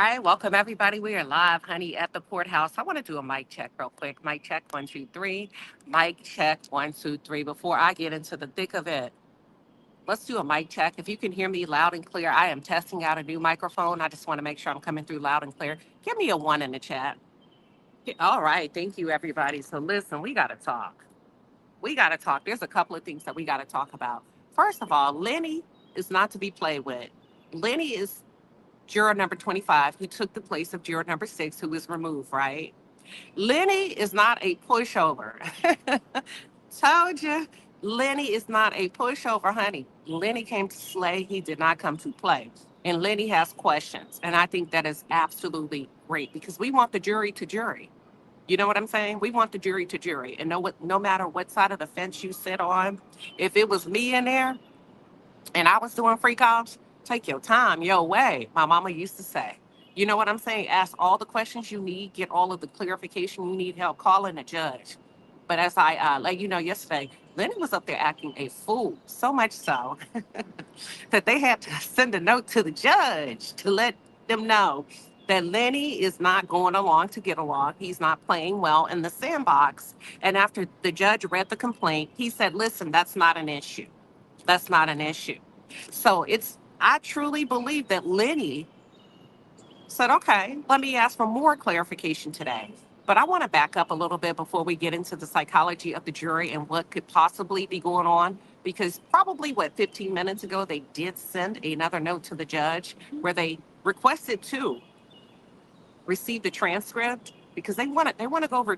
right, welcome everybody. We are live, honey, at the courthouse. I want to do a mic check real quick. Mic check 1, 2, 3. Mic check 1, 2, 3. Before I get into the thick of it, let's do a mic check. If you can hear me loud and clear, I am testing out a new microphone. I just want to make sure I'm coming through loud and clear. Give me a 1 in the chat. All right, thank you, everybody. So listen, we got to talk. We got to talk. There's a couple of things that we got to talk about. First of all, Lenny is not to be played with. Lenny is juror number 25, who took the place of juror number 6, who was removed, right? Lenny is not a pushover. Told you, Lenny is not a pushover, honey. Lenny came to slay, he did not come to play. And Lenny has questions. And I think that is absolutely great because we want the jury to jury. You know what I'm saying? We want the jury to jury. And no matter what side of the fence you sit on, if it was me in there, and I was doing freak offs, take your time, your way. My mama used to say, you know what I'm saying? Ask all the questions you need, get all of the clarification you need, help calling a judge. But as I let you know yesterday, Lenny was up there acting a fool, so much so that they had to send a note to the judge to let them know that Lenny is not going along to get along. He's not playing well in the sandbox. And after the judge read the complaint, he said, listen, that's not an issue. That's not an issue. So I truly believe that Lenny said, okay, let me ask for more clarification today. But I want to back up a little bit before we get into the psychology of the jury and what could possibly be going on. Because probably, 15 minutes ago, they did send another note to the judge where they requested to receive the transcript because they want to go over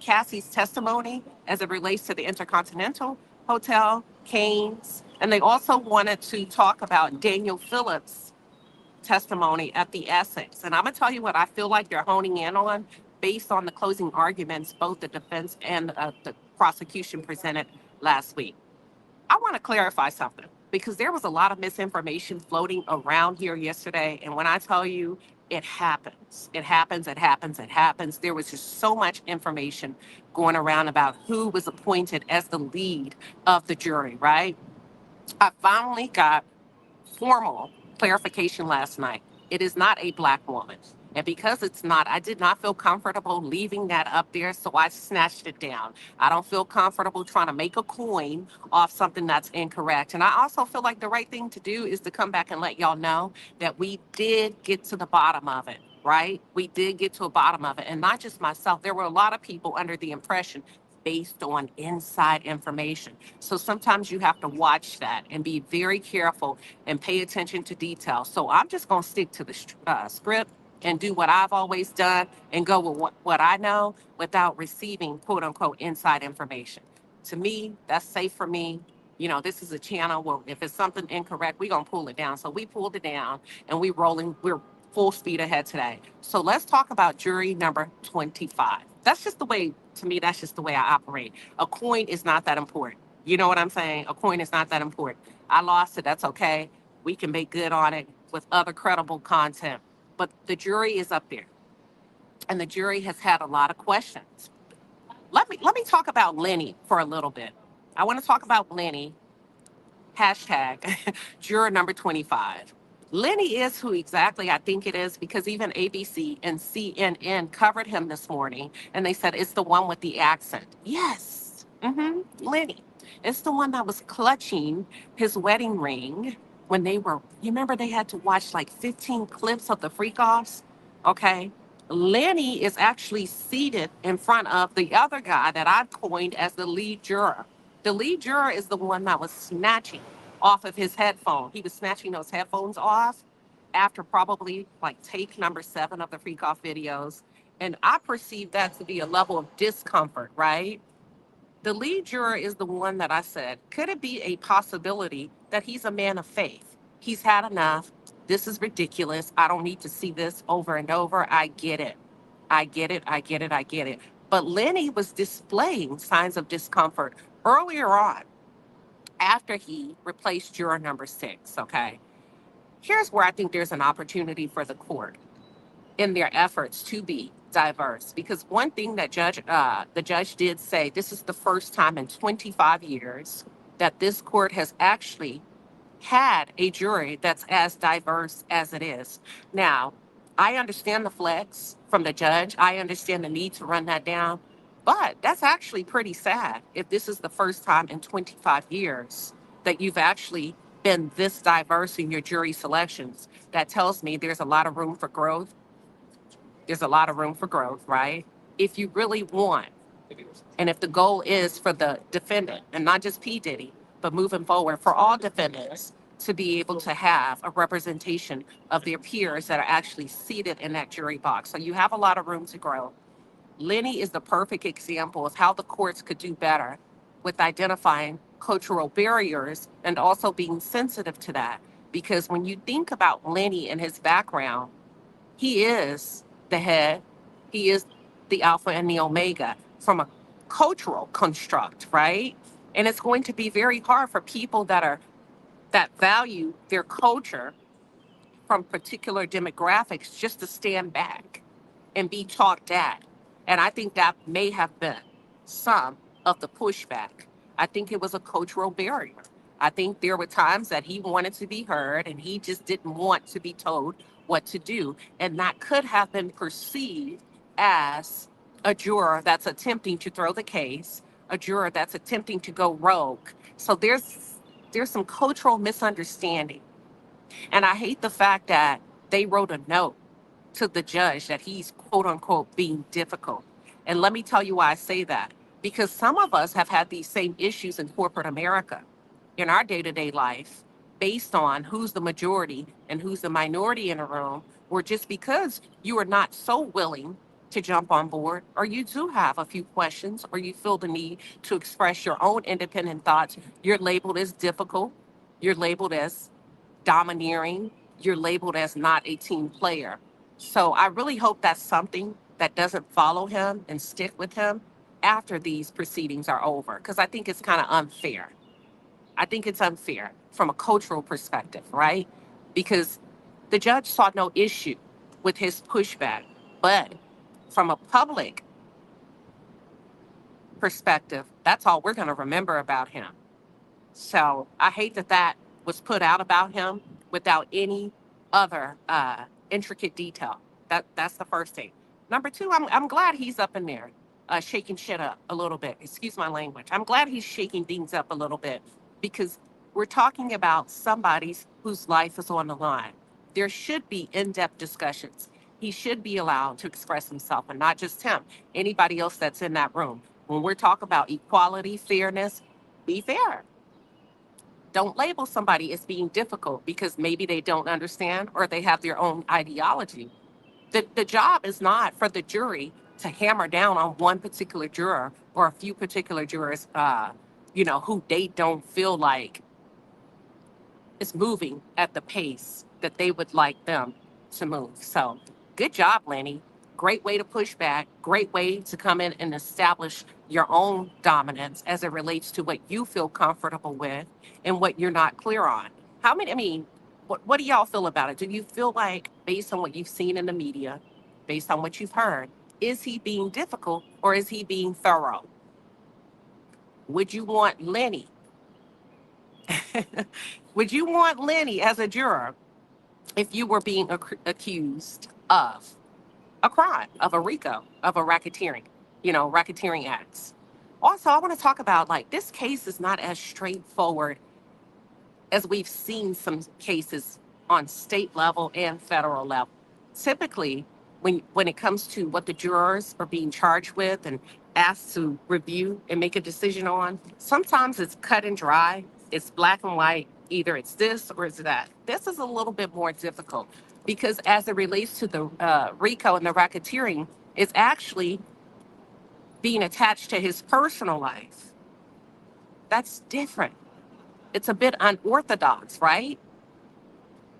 Cassie's testimony as it relates to the Intercontinental Hotel, Canes, and they also wanted to talk about Daniel Phillips' testimony at the Essex. And I'm gonna tell you what I feel like they're honing in on based on the closing arguments both the defense and the prosecution presented last week. I want to clarify something because there was a lot of misinformation floating around here yesterday. And when I tell you it happens, it happens, it happens, it happens, there was just so much information going around about who was appointed as the lead of the jury, right? I finally got formal clarification last night. It is not a black woman. And because it's not, I did not feel comfortable leaving that up there, so I snatched it down. I don't feel comfortable trying to make a coin off something that's incorrect. And I also feel like the right thing to do is to come back and let y'all know that we did get to the bottom of it, right? We did get to a bottom of it. And not just myself, there were a lot of people under the impression based on inside information. So sometimes you have to watch that and be very careful and pay attention to detail. So I'm just going to stick to the script and do what I've always done and go with what I know without receiving quote unquote inside information. To me, that's safe for me. You know, this is a channel where if it's something incorrect, we're going to pull it down. So we pulled it down and we're full speed ahead today. So let's talk about jury number 25. That's just the way, to me, that's just the way I operate. A coin is not that important. You know what I'm saying? A coin is not that important. I lost it. That's okay. We can make good on it with other credible content. But the jury is up there, and the jury has had a lot of questions. Let me talk about Lenny for a little bit. I want to talk about Lenny. Hashtag juror number 25. Lenny is who exactly I think it is because even ABC and CNN covered him this morning and they said it's the one with the accent. Yes, Lenny. It's the one that was clutching his wedding ring when you remember they had to watch like 15 clips of the freak offs? Okay. Lenny is actually seated in front of the other guy that I've coined as the lead juror. The lead juror is the one that was snatching off of his headphone. He was snatching those headphones off after probably like take number 7 of the freak off videos. And I perceive that to be a level of discomfort, right? The lead juror is the one that I said, could it be a possibility that he's a man of faith? He's had enough. This is ridiculous. I don't need to see this over and over. I get it. I get it. I get it. I get it. But Lenny was displaying signs of discomfort earlier on after he replaced juror number 6, okay? Here's where I think there's an opportunity for the court in their efforts to be diverse. Because one thing that the judge did say, this is the first time in 25 years that this court has actually had a jury that's as diverse as it is. Now, I understand the flex from the judge. I understand the need to run that down. But that's actually pretty sad if this is the first time in 25 years that you've actually been this diverse in your jury selections. That tells me there's a lot of room for growth. There's a lot of room for growth, right? If you really want, and if the goal is for the defendant, and not just P. Diddy, but moving forward for all defendants to be able to have a representation of their peers that are actually seated in that jury box. So you have a lot of room to grow. Lenny is the perfect example of how the courts could do better with identifying cultural barriers and also being sensitive to that. Because when you think about Lenny and his background, he is the head, he is the alpha and the omega from a cultural construct, right? And it's going to be very hard for people that value their culture from particular demographics just to stand back and be talked at. And I think that may have been some of the pushback. I think it was a cultural barrier. I think there were times that he wanted to be heard and he just didn't want to be told what to do. And that could have been perceived as a juror that's attempting to throw the case, a juror that's attempting to go rogue. So there's some cultural misunderstanding. And I hate the fact that they wrote a note to the judge that he's quote unquote being difficult. And let me tell you why I say that. Because some of us have had these same issues in corporate America in our day to day life based on who's the majority and who's the minority in a room, or just because you are not so willing to jump on board, or you do have a few questions, or you feel the need to express your own independent thoughts, you're labeled as difficult, you're labeled as domineering, you're labeled as not a team player. So I really hope that's something that doesn't follow him and stick with him after these proceedings are over, because I think it's kind of unfair. I think it's unfair from a cultural perspective, right? Because the judge saw no issue with his pushback, but from a public perspective, that's all we're going to remember about him. So I hate that that was put out about him without any other intricate detail. That's the first thing. Number two, I'm glad he's up in there, shaking shit up a little bit. Excuse my language. I'm glad he's shaking things up a little bit because we're talking about somebody whose life is on the line. There should be in-depth discussions. He should be allowed to express himself, and not just him. Anybody else that's in that room. When we're talking about equality, fairness, be fair. Don't label somebody as being difficult because maybe they don't understand or they have their own ideology. The job is not for the jury to hammer down on one particular juror or a few particular jurors, who they don't feel like is moving at the pace that they would like them to move. So good job, Lenny. Great way to push back. Great way to come in and establish your own dominance as it relates to what you feel comfortable with and what you're not clear on. What do y'all feel about it? Do you feel like, based on what you've seen in the media, based on what you've heard, is he being difficult or is he being thorough? Would you want Lenny? Would you want Lenny as a juror if you were being accused of a crime, of a RICO, of a racketeering acts? Also, I want to talk about like this case is not as straightforward as we've seen some cases on state level and federal level. Typically, when it comes to what the jurors are being charged with and asked to review and make a decision on, sometimes it's cut and dry. It's black and white. Either it's this or it's that. This is a little bit more difficult because as it relates to the RICO and the racketeering, it's actually being attached to his personal life. That's different. It's a bit unorthodox, right?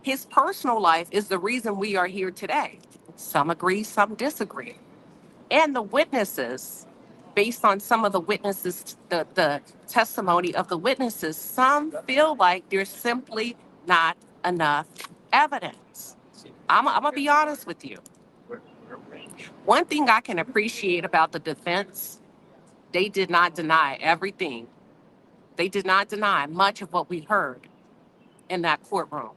His personal life is the reason we are here today. Some agree, some disagree. And the witnesses, based on some of the witnesses, the testimony of the witnesses, some feel like there's simply not enough evidence. I'm going to be honest with you. One thing I can appreciate about the defense, they did not deny everything. They did not deny much of what we heard in that courtroom.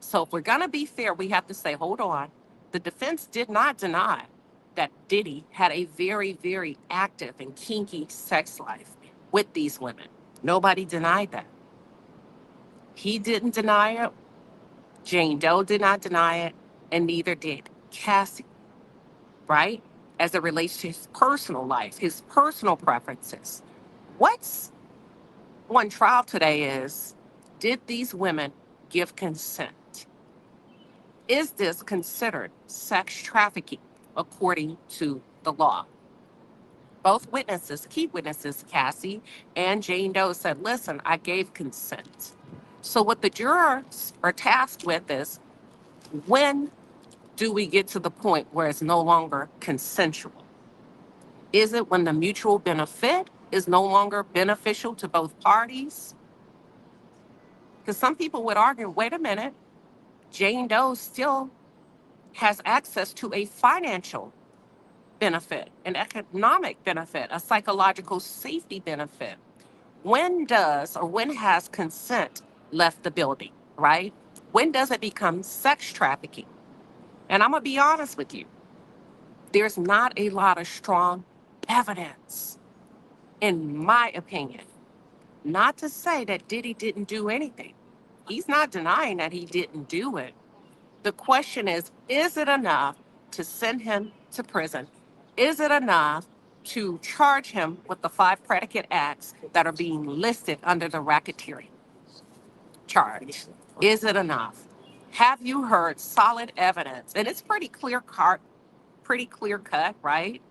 So if we're going to be fair, we have to say, hold on. The defense did not deny that Diddy had a very, very active and kinky sex life with these women. Nobody denied that. He didn't deny it. Jane Doe did not deny it. And neither did Cassie, right? As it relates to his personal life, his personal preferences. What's on trial today is, did these women give consent? Is this considered sex trafficking according to the law? Both witnesses, key witnesses, Cassie and Jane Doe, said, listen, I gave consent. So what the jurors are tasked with is, when do we get to the point where it's no longer consensual? Is it when the mutual benefit is no longer beneficial to both parties? Because some people would argue, wait a minute, Jane Doe still has access to a financial benefit, an economic benefit, a psychological safety benefit. When does or when has consent left the building, right? When does it become sex trafficking? And I'm going to be honest with you, there's not a lot of strong evidence, in my opinion. Not to say that Diddy didn't do anything. He's not denying that he didn't do it. The question is it enough to send him to prison? Is it enough to charge him with the 5 predicate acts that are being listed under the racketeering charge? Is it enough? Have you heard solid evidence? And it's pretty clear cut, right?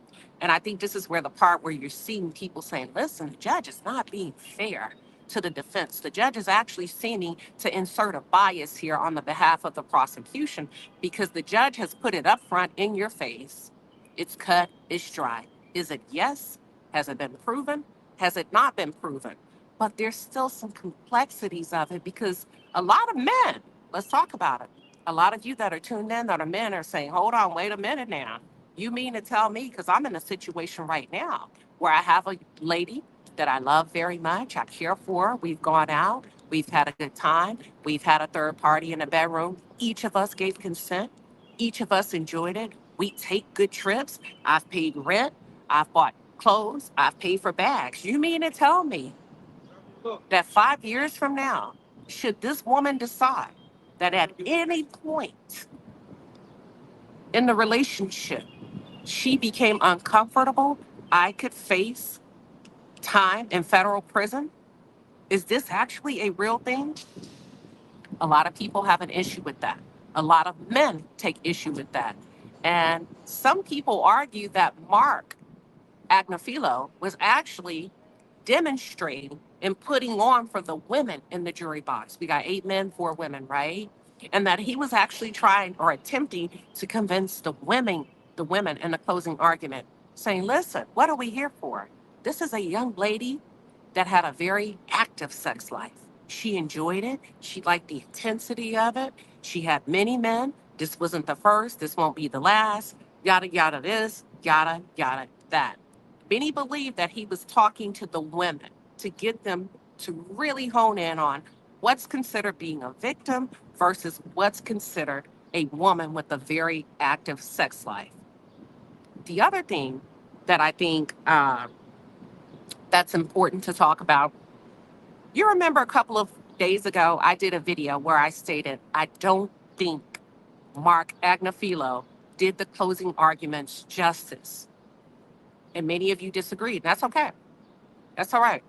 And I think this is where the part where you're seeing people saying, listen, the judge is not being fair to the defense. The judge is actually seeming to insert a bias here on the behalf of the prosecution, because the judge has put it up front in your face. It's cut, it's dry. Is it yes? Has it been proven? Has it not been proven? But there's still some complexities of it, because a lot of men, let's talk about it. A lot of you that are tuned in that are men are saying, hold on, wait a minute now. You mean to tell me, because I'm in a situation right now where I have a lady that I love very much, I care for, we've gone out, we've had a good time, we've had a third party in the bedroom, each of us gave consent, each of us enjoyed it, we take good trips, I've paid rent, I've bought clothes, I've paid for bags. You mean to tell me that 5 years from now, should this woman decide that at any point in the relationship she became uncomfortable, I could face time in federal prison? Is this actually a real thing? A lot of people have an issue with that. A lot of men take issue with that. And some people argue that Mark Agnafilo was actually demonstrating and putting on for the women in the jury box. We got 8 men, 4 women, right? And that he was actually trying or attempting to convince the women in the closing argument, saying, listen, what are we here for? This is a young lady that had a very active sex life. She enjoyed it. She liked the intensity of it. She had many men. This wasn't the first. This won't be the last. Yada, yada, this, yada, yada, that. Many believe that he was talking to the women to get them to really hone in on what's considered being a victim versus what's considered a woman with a very active sex life. The other thing that I think that's important to talk about, you remember a couple of days ago, I did a video where I stated, I don't think Mark Agnafilo did the closing arguments justice. And many of you disagreed. That's okay. That's all right.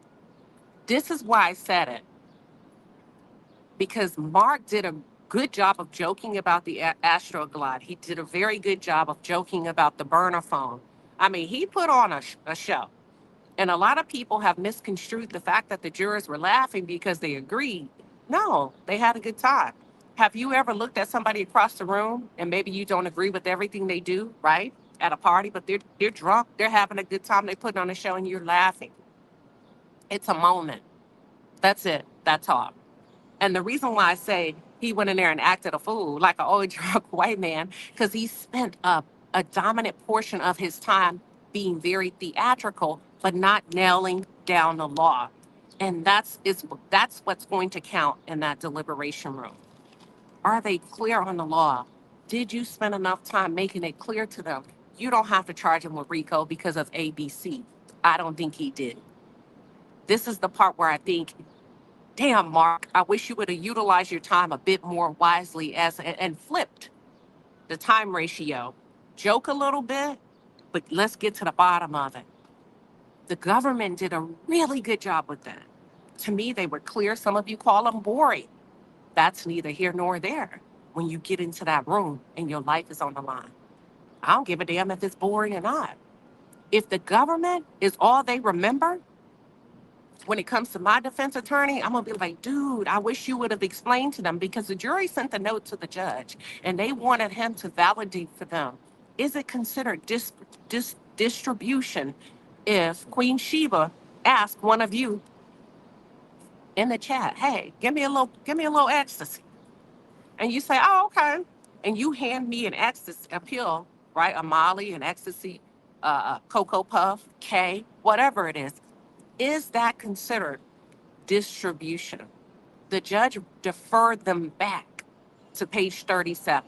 This is why I said it. Because Mark did a good job of joking about the Astroglide. He did a very good job of joking about the burner phone. I mean, he put on a show. And a lot of people have misconstrued the fact that the jurors were laughing because they agreed. No, they had a good time. Have you ever looked at somebody across the room and maybe you don't agree with everything they do, right? At a party, but they're drunk, they're having a good time, they put on a show and you're laughing. It's a moment. That's it. That's all. And the reason why I say he went in there and acted a fool like an old drunk white man, because he spent a dominant portion of his time being very theatrical, but not nailing down the law. And that's what's going to count in that deliberation room. Are they clear on the law? Did you spend enough time making it clear to them? You don't have to charge him with RICO because of ABC. I don't think he did. This is the part where I think, damn, Mark, I wish you would have utilized your time a bit more wisely and flipped the time ratio. Joke a little bit, but let's get to the bottom of it. The government did a really good job with that. To me, they were clear. Some of you call them boring. That's neither here nor there when you get into that room and your life is on the line. I don't give a damn if it's boring or not. If the government is all they remember, when it comes to my defense attorney, I'm gonna be like, dude, I wish you would have explained to them, because the jury sent the note to the judge and they wanted him to validate for them. Is it considered distribution if Queen Sheba asked one of you in the chat, hey, give me a little ecstasy? And you say, oh, okay. And you hand me an ecstasy, a pill, right? A Molly, an ecstasy, Cocoa Puff, K, whatever it is. Is that considered distribution? The judge deferred them back to page 37.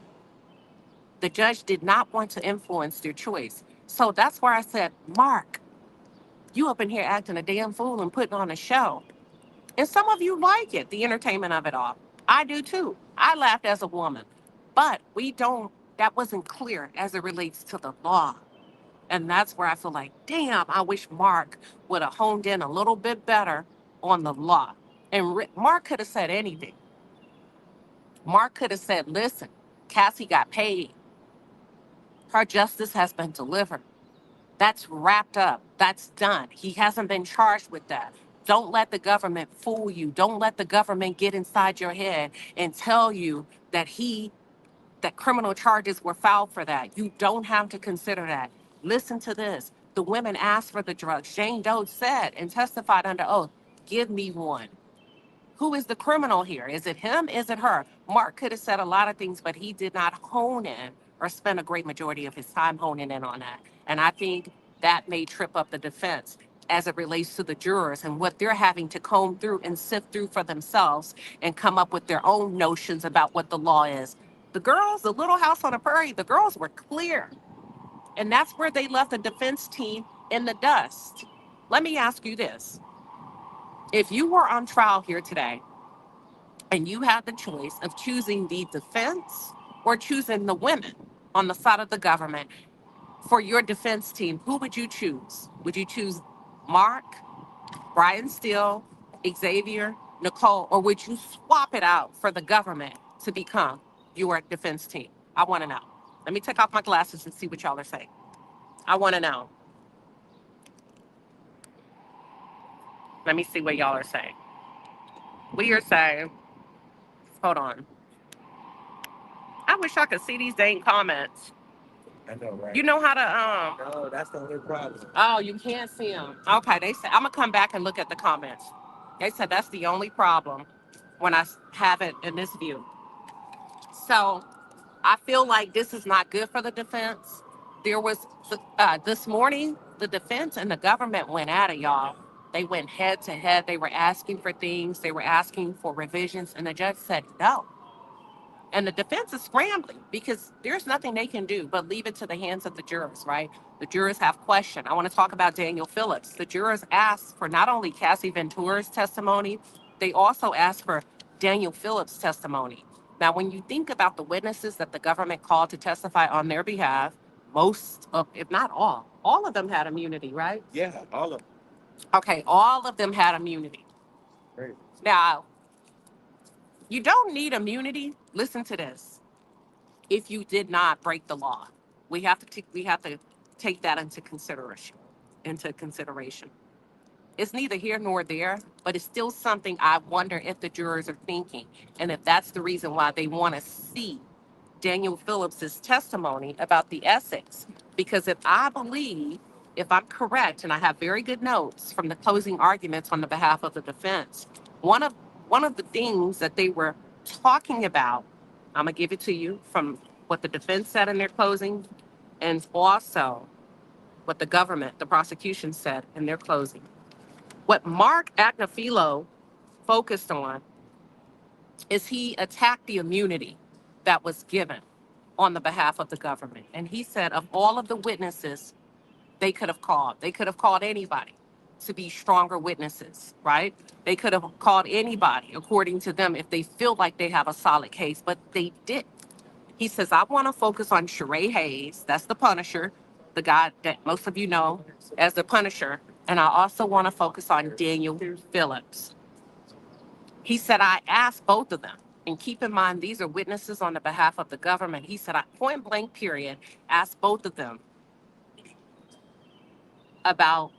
The judge did not want to influence their choice. So that's where I said, Mark, you up in here acting a damn fool and putting on a show. And some of you like it, the entertainment of it all. I do too. I laughed as a woman. But that wasn't clear as it relates to the law. And that's where I feel like, damn, I wish Mark would have honed in a little bit better on the law. And Mark could have said anything. Mark could have said, listen, Cassie got paid. Her justice has been delivered. That's wrapped up. That's done. He hasn't been charged with that. Don't let the government fool you. Don't let the government get inside your head and tell you that criminal charges were filed for that. You don't have to consider that. Listen to this. The women asked for the drugs. Jane Doe said and testified under oath, give me one. Who is the criminal here? Is it him? Is it her? Mark could have said a lot of things, but he did not hone in or spend a great majority of his time honing in on that. And I think that may trip up the defense as it relates to the jurors and what they're having to comb through and sift through for themselves and come up with their own notions about what the law is. The girls, the Little House on the Prairie, the girls were clear. And that's where they left the defense team in the dust. Let me ask you this. If you were on trial here today and you had the choice of choosing the defense or choosing the women on the side of the government for your defense team, who would you choose? Would you choose Mark, Brian Steele, Xavier, Nicole, or would you swap it out for the government to become your defense team? I want to know. Let me take off my glasses and see what y'all are saying. I want to know. Let me see what y'all are saying. We are saying, hold on. I wish I could see these dang comments. I know, right? You know how to No, that's the only problem. Oh, you can't see them. Okay, they said I'm gonna come back and look at the comments. They said that's the only problem when I have it in this view. So I feel like this is not good for the defense. There was this morning, the defense and the government went at it, y'all. They went head to head. They were asking for things. They were asking for revisions, and the judge said no. And the defense is scrambling because there's nothing they can do but leave it to the hands of the jurors, right? The jurors have questions. I want to talk about Daniel Phillips. The jurors asked for not only Cassie Ventura's testimony, they also asked for Daniel Phillips' testimony. Now, when you think about the witnesses that the government called to testify on their behalf, most of, if not all of them had immunity, right? Yeah, all of them. Okay, all of them had immunity. Great. Now, you don't need immunity. Listen to this. If you did not break the law, we have to take that into consideration. It's neither here nor there, but it's still something I wonder if the jurors are thinking, and if that's the reason why they want to see Daniel Phillips's testimony about the ethics. Because if I'm correct, and I have very good notes from the closing arguments on the behalf of the defense, one of the things that they were talking about, I'm gonna give it to you from what the defense said in their closing, and also what the prosecution said in their closing. What Mark Agnafilo focused on is he attacked the immunity. that was given on the behalf of the government. And he said of all of the witnesses they could have called anybody to be stronger witnesses, right? They could have called anybody, according to them, if they feel like they have a solid case, but they didn't. He says, I want to focus on Sheree Hayes. That's the Punisher, the guy that most of you know as the Punisher. And I also want to focus on Daniel Phillips. He said, I asked both of them. And keep in mind, these are witnesses on the behalf of the government. He said, I point blank, period, asked both of them about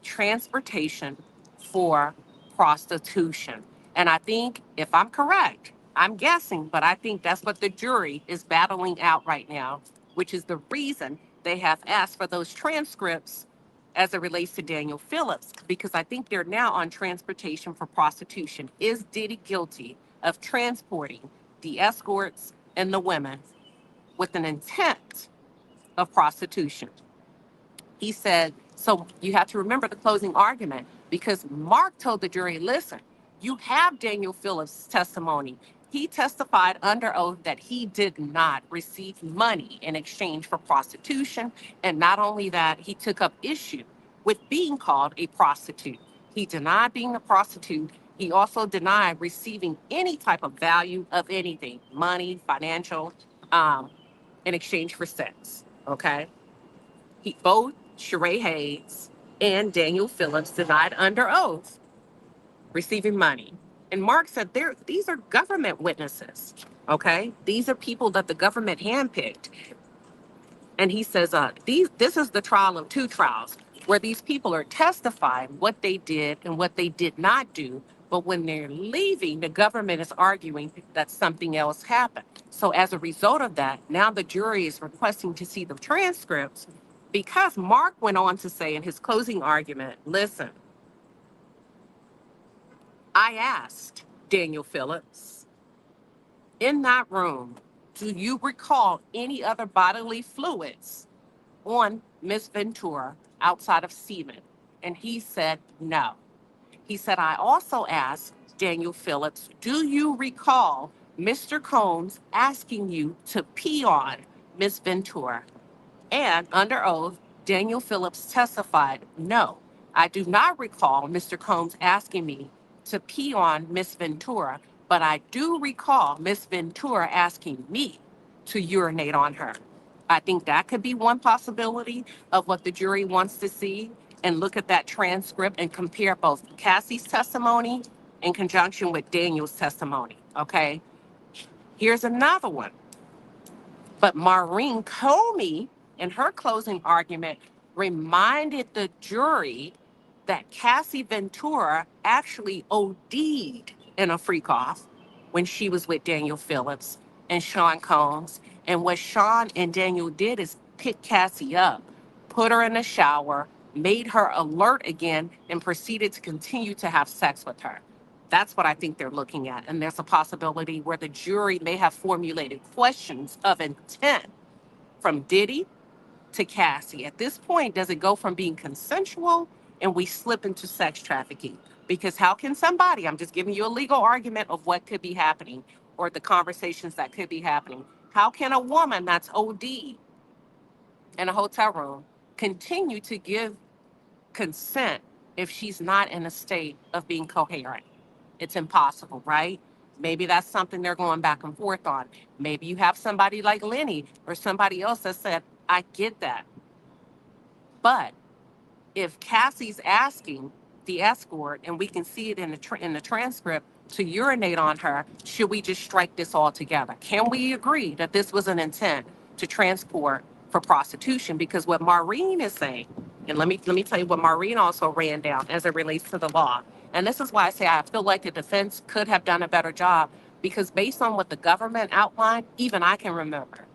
transportation for prostitution. And I think, if I'm correct, I'm guessing, but I think that's what the jury is battling out right now, which is the reason they have asked for those transcripts as it relates to Daniel Phillips, because I think they're now on transportation for prostitution. Is Diddy guilty of transporting the escorts and the women with an intent of prostitution? He said, so you have to remember the closing argument, because Mark told the jury, listen, you have Daniel Phillips' testimony. He testified under oath that he did not receive money in exchange for prostitution. And not only that, he took up issue with being called a prostitute. He denied being a prostitute. He also denied receiving any type of value of anything, money, financial, um, in exchange for sex. Okay. Both Sheree Hayes and Daniel Phillips denied under oath receiving money. And Mark said, these are government witnesses, okay? These are people that the government handpicked. And he says, this is the trial of two trials where these people are testifying what they did and what they did not do. But when they're leaving, the government is arguing that something else happened. So as a result of that, now the jury is requesting to see the transcripts, because Mark went on to say in his closing argument, listen, I asked Daniel Phillips in that room, do you recall any other bodily fluids on Miss Ventura outside of semen? And he said no. He said, I also asked Daniel Phillips, do you recall Mr. Combs asking you to pee on Miss Ventura? And under oath, Daniel Phillips testified, no, I do not recall Mr. Combs asking me to pee on Miss Ventura, but I do recall Miss Ventura asking me to urinate on her. I think that could be one possibility of what the jury wants to see, and look at that transcript and compare both Cassie's testimony in conjunction with Daniel's testimony, okay? Here's another one. But Maureen Comey, in her closing argument, reminded the jury that Cassie Ventura actually OD'd in a freak off when she was with Daniel Phillips and Sean Combs. And what Sean and Daniel did is pick Cassie up, put her in the shower, made her alert again, and proceeded to continue to have sex with her. That's what I think they're looking at. And there's a possibility where the jury may have formulated questions of intent from Diddy to Cassie. At this point, does it go from being consensual and we slip into sex trafficking? Because how can somebody, I'm just giving you a legal argument of what could be happening or the conversations that could be happening. How can a woman that's OD in a hotel room continue to give consent if she's not in a state of being coherent? It's impossible, right? Maybe that's something they're going back and forth on. Maybe you have somebody like Lenny or somebody else that said, I get that. But if Cassie's asking the escort, and we can see it in the transcript, to urinate on her, should we just strike this all together? Can we agree that this was an intent to transport for prostitution? Because what Maureen is saying, and let me tell you what Maureen also ran down as it relates to the law. And this is why I say I feel like the defense could have done a better job, because based on what the government outlined, even I can remember.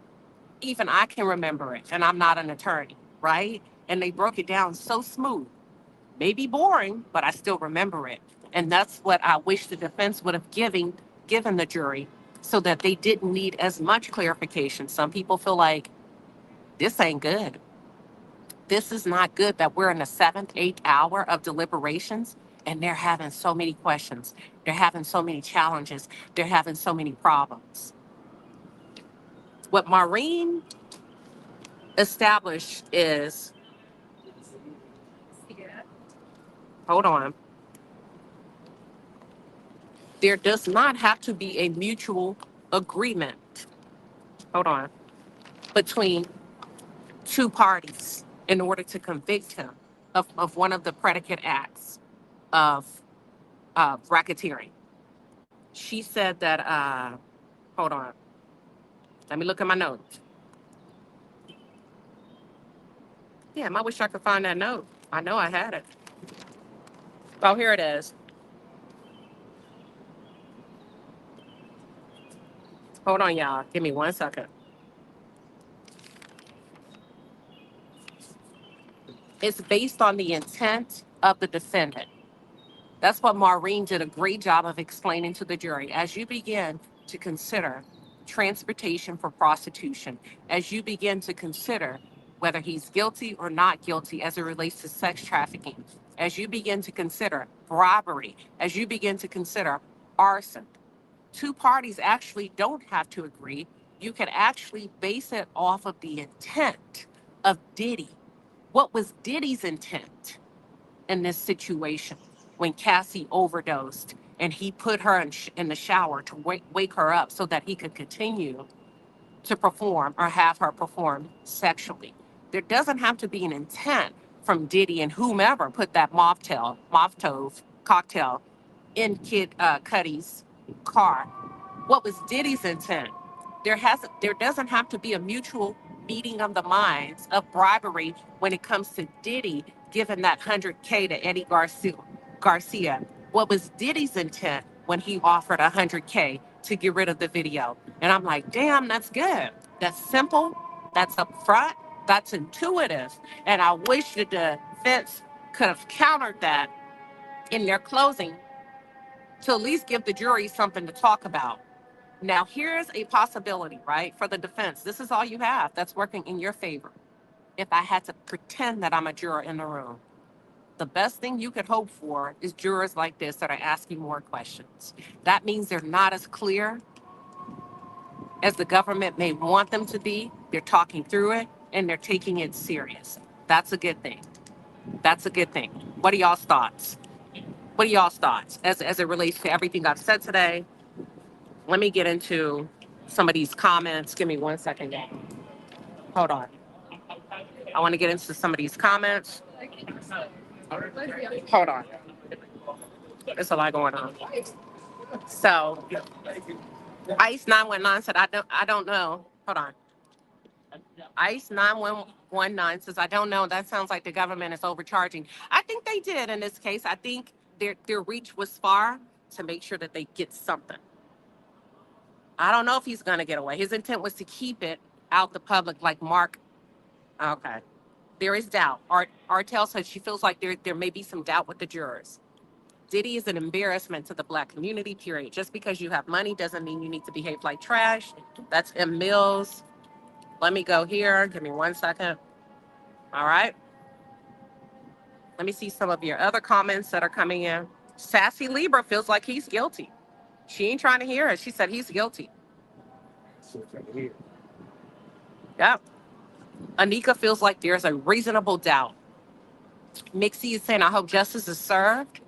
Even I can remember it, and I'm not an attorney, right? And they broke it down so smooth. Maybe boring, but I still remember it. And that's what I wish the defense would have given the jury, so that they didn't need as much clarification. Some people feel like this ain't good. This is not good that we're in the seventh, eighth hour of deliberations and they're having so many questions. They're having so many challenges. They're having so many problems. What Maureen established is, hold on, there does not have to be a mutual agreement, hold on, between two parties in order to convict him of one of the predicate acts of racketeering. She said that, hold on, let me look at my notes. Damn, I wish I could find that note. I know I had it. Oh, here it is. Hold on, y'all. Give me 1 second. It's based on the intent of the defendant. That's what Maureen did a great job of explaining to the jury. As you begin to consider transportation for prostitution, as you begin to consider whether he's guilty or not guilty as it relates to sex trafficking, as you begin to consider robbery, as you begin to consider arson, two parties actually don't have to agree. You can actually base it off of the intent of Diddy. What was Diddy's intent in this situation when Cassie overdosed and he put her in the shower to wake her up so that he could continue to perform or have her perform sexually? There doesn't have to be an intent from Diddy and whomever put that Molotov cocktail in Kid Cudi's car. What was Diddy's intent? There doesn't have to be a mutual meeting of the minds of bribery when it comes to Diddy giving that 100K to Eddie Garcia. What was Diddy's intent when he offered 100K to get rid of the video? And I'm like, damn, that's good. That's simple. That's upfront. That's intuitive. And I wish the defense could have countered that in their closing to at least give the jury something to talk about. Now, here's a possibility, right, for the defense. This is all you have that's working in your favor. If I had to pretend that I'm a juror in the room, the best thing you could hope for is jurors like this that are asking more questions. That means they're not as clear as the government may want them to be. They're talking through it and they're taking it serious. That's a good thing. That's a good thing. What are y'all's thoughts? What are y'all's thoughts as it relates to everything I've said today? Let me get into some of these comments. Give me 1 second. Hold on. I want to get into some of these comments. Hold on. There's a lot going on. So, ICE 919 said, I don't know. Hold on. ICE 919 says, I don't know. That sounds like the government is overcharging. I think they did in this case. I think their reach was far to make sure that they get something. I don't know if he's going to get away. His intent was to keep it out the public like Mark. Okay. There is doubt. Artel says she feels like there may be some doubt with the jurors. Diddy is an embarrassment to the Black community, period. Just because you have money doesn't mean you need to behave like trash. That's M. Mills. Let me go here. Give me 1 second. All right. Let me see some of your other comments that are coming in. Sassy Libra feels like he's guilty. She ain't trying to hear it. She said he's guilty. Yep. Anika feels like there's a reasonable doubt. Mixie is saying, I hope justice is served.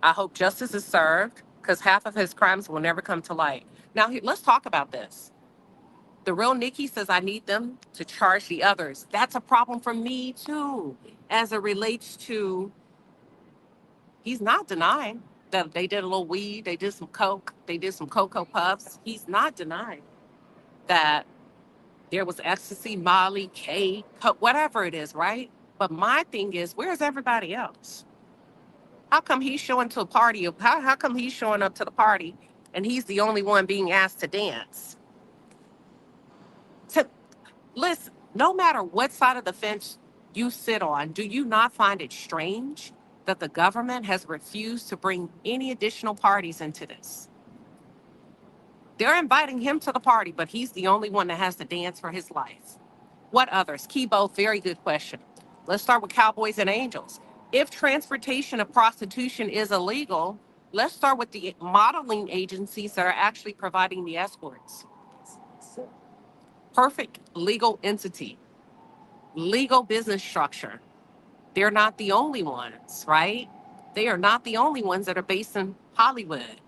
I hope justice is served because half of his crimes will never come to light. Now, let's talk about this. The real Nikki says, I need them to charge the others. That's a problem for me, too, as it relates to, he's not denying that they did a little weed, they did some coke, they did some Cocoa Puffs. He's not denying that there was ecstasy, Molly, K, whatever it is, right? But my thing is, where's everybody else? How come he's showing to a party? How come he's showing up to the party and he's the only one being asked to dance? To, listen, no matter what side of the fence you sit on, do you not find it strange that the government has refused to bring any additional parties into this? They're inviting him to the party, but he's the only one that has to dance for his life. What others? Kibo, very good question. Let's start with Cowboys and Angels. If transportation of prostitution is illegal, let's start with the modeling agencies that are actually providing the escorts. perfect legal entity, legal business structure. They're not the only ones, right? They are not the only ones that are based in Hollywood.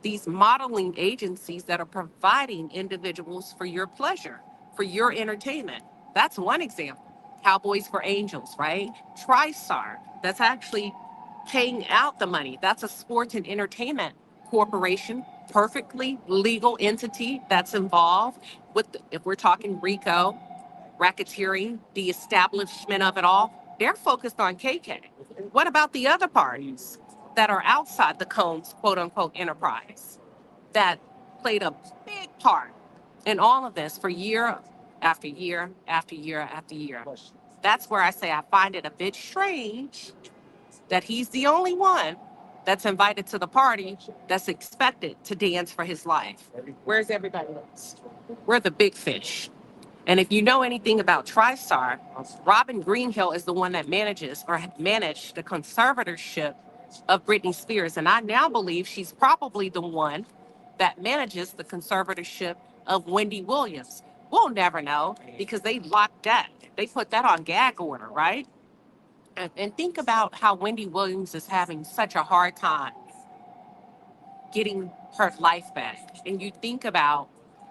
These modeling agencies that are providing individuals for your pleasure, for your entertainment. That's one example. Cowboys for Angels, right? TriStar, that's actually paying out the money. That's a sports and entertainment corporation, perfectly legal entity that's involved with, if we're talking RICO, racketeering, the establishment of it all, they're focused on KK. What about the other parties that are outside the Combs quote unquote enterprise that played a big part in all of this for year after year after year after year? That's where I say I find it a bit strange that he's the only one that's invited to the party that's expected to dance for his life. Where's everybody else? We're the big fish. And if you know anything about TriStar, Robin Greenhill is the one that manages or had managed the conservatorship of Britney Spears. And I now believe she's probably the one that manages the conservatorship of Wendy Williams. We'll never know because they locked that. They put that on gag order, right? And think about how Wendy Williams is having such a hard time getting her life back. And you think about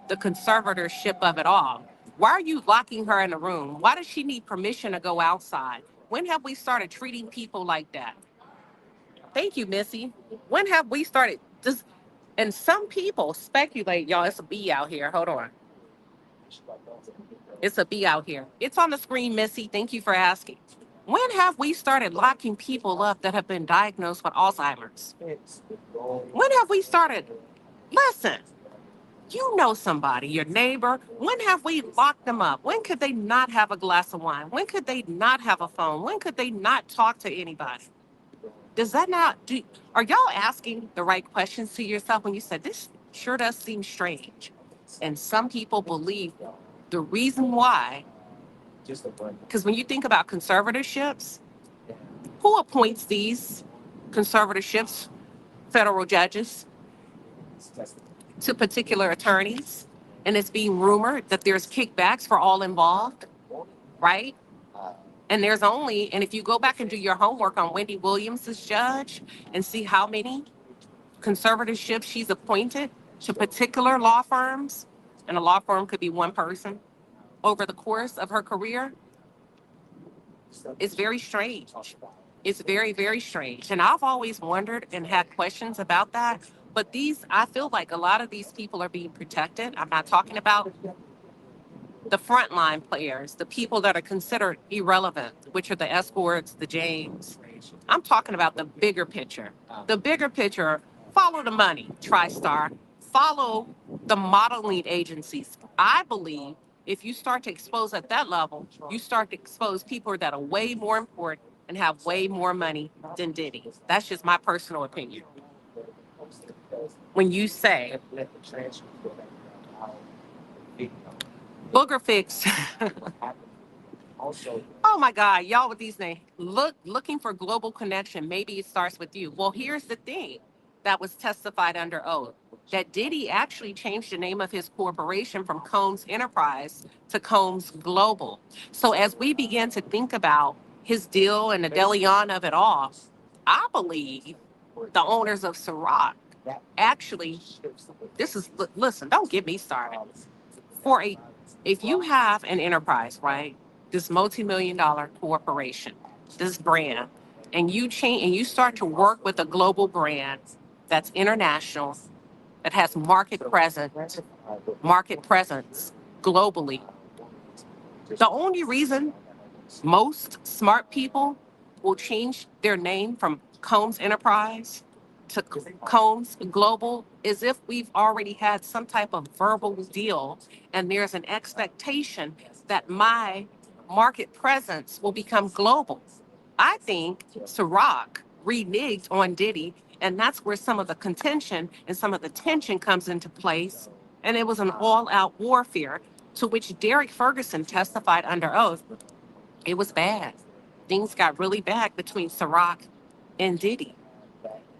the conservatorship of it all. Why are you locking her in a room? Why does she need permission to go outside? When have we started treating people like that? Thank you, Missy. When have we started just, and some people speculate, y'all, it's a bee out here. Hold on. It's a bee out here. It's on the screen, Missy. Thank you for asking. When have we started locking people up that have been diagnosed with Alzheimer's? When have we started? Listen, you know somebody, your neighbor. When have we locked them up? When could they not have a glass of wine? When could they not have a phone? When could they not talk to anybody? Does that not do? Are y'all asking the right questions to yourself when you said this sure does seem strange? And some people believe the reason why, because when you think about conservatorships, who appoints these conservatorships? Federal judges to particular attorneys. And it's being rumored that there's kickbacks for all involved, right? And there's only, and if you go back and do your homework on Wendy Williams's judge and see how many conservatorships she's appointed to particular law firms, and a law firm could be one person over the course of her career, it's very strange. It's very, very strange. And I've always wondered and had questions about that. But these, I feel like a lot of these people are being protected. I'm not talking about the frontline players, the people that are considered irrelevant, which are the escorts, the James. I'm talking about the bigger picture. The bigger picture, follow the money, TriStar, follow the modeling agencies. I believe if you start to expose at that level, you start to expose people that are way more important and have way more money than Diddy. That's just my personal opinion. When you say Booger Fix, oh my God, y'all with these names, looking for global connection. Maybe it starts with you. Well, here's the thing that was testified under oath that Diddy actually changed the name of his corporation from Combs Enterprise to Combs Global. So as we begin to think about his deal and the delion of it all, I believe the owners of Ciroc actually, this is, listen, don't get me started. For a, if you have an enterprise, right, this multi-million dollar corporation, this brand, and you change and you start to work with a global brand that's international, that has market presence globally. The only reason most smart people will change their name from Combs Enterprise to Combs Global is if we've already had some type of verbal deal and there's an expectation that my market presence will become global. I think Ciroc reneged on Diddy, and that's where some of the contention and some of the tension comes into place. And it was an all-out warfare to which Derek Ferguson testified under oath. It was bad. Things got really bad between Ciroc and Diddy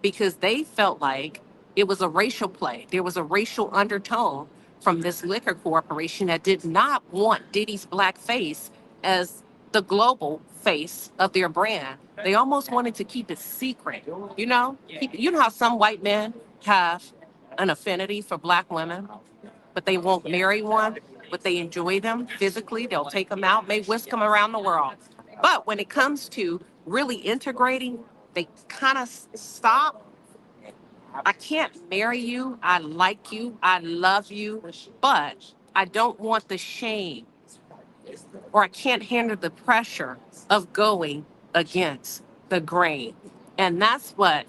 because they felt like it was a racial play. There was a racial undertone from this liquor corporation that did not want Diddy's black face as the global face of their brand. They almost wanted to keep it secret. You know how some white men have an affinity for black women, but they won't marry one, but they enjoy them physically. They'll take them out, may whisk them around the world. But when it comes to really integrating, they kind of stop. I can't marry you. I like you. I love you, but I don't want the shame, or I can't handle the pressure of going against the grain. And that's what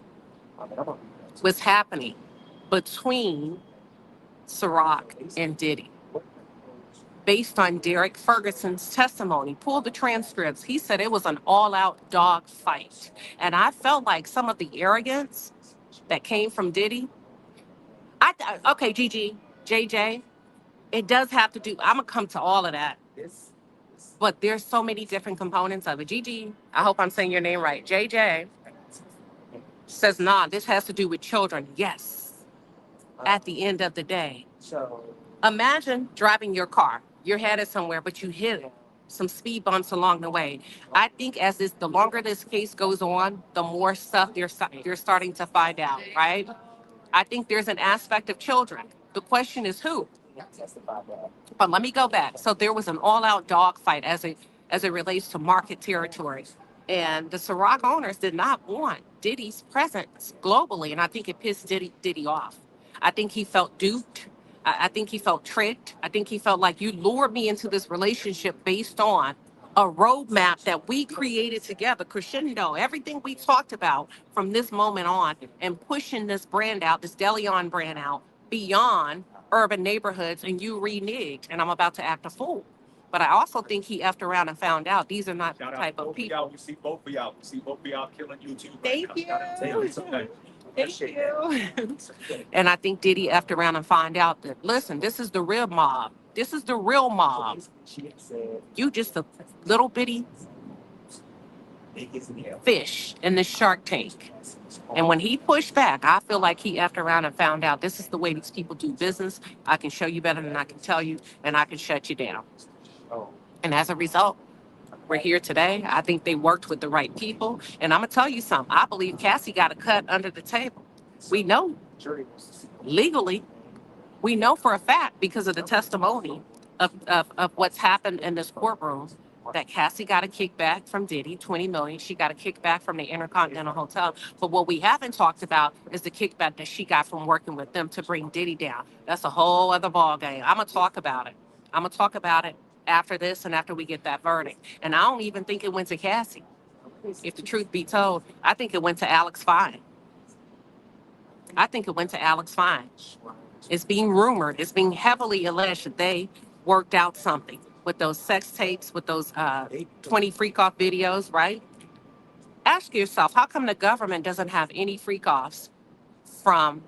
was happening between Ciroc and Diddy. Based on Derek Ferguson's testimony, pull the transcripts. He said it was an all-out dog fight. And I felt like some of the arrogance that came from Diddy. Okay, Gigi, JJ, it does have to do, I'm gonna come to all of that. But there's so many different components of it. Gigi, I hope I'm saying your name right. JJ says, nah, this has to do with children. Yes, at the end of the day. Imagine driving your car. You're headed somewhere, but you hit some speed bumps along the way. I think the longer this case goes on, the more stuff you're starting to find out, right? I think there's an aspect of children. The question is who? But let me go back. So there was an all-out dogfight as it relates to market territory. And the Ciroc owners did not want Diddy's presence globally. And I think it pissed Diddy off. I think he felt duped. I think he felt tricked. I think he felt like you lured me into this relationship based on a roadmap that we created together, crescendo, everything we talked about from this moment on, and pushing this brand out, this Deleon brand out beyond urban neighborhoods, and you reneged, and I'm about to act a fool. But I also think he effed around and found out these are not the type of people. We see both of y'all. We see both of y'all killing YouTube. Thank you. Thank you. And I think Diddy effed around and find out that, listen, this is the real mob. This is the real mob. You just a little bitty fish in the shark tank. And when he pushed back, I feel like he effed around and found out this is the way these people do business. I can show you better than I can tell you, and I can shut you down. And as a result, we're here today. I think they worked with the right people. And I'm going to tell you something. I believe Cassie got a cut under the table. We know legally, we know for a fact because of the testimony of what's happened in this courtroom that Cassie got a kickback from Diddy, 20 million. She got a kickback from the Intercontinental Hotel. But what we haven't talked about is the kickback that she got from working with them to bring Diddy down. That's a whole other ballgame. I'm going to talk about it. I'm going to talk about it after this and after we get that verdict. And I don't even think it went to Cassie. If the truth be told, I think it went to Alex Fine. I think it went to Alex Fine. It's being rumored, it's being heavily alleged that they worked out something with those sex tapes, with those 20 freak-off videos, right? Ask yourself, how come the government doesn't have any freak-offs from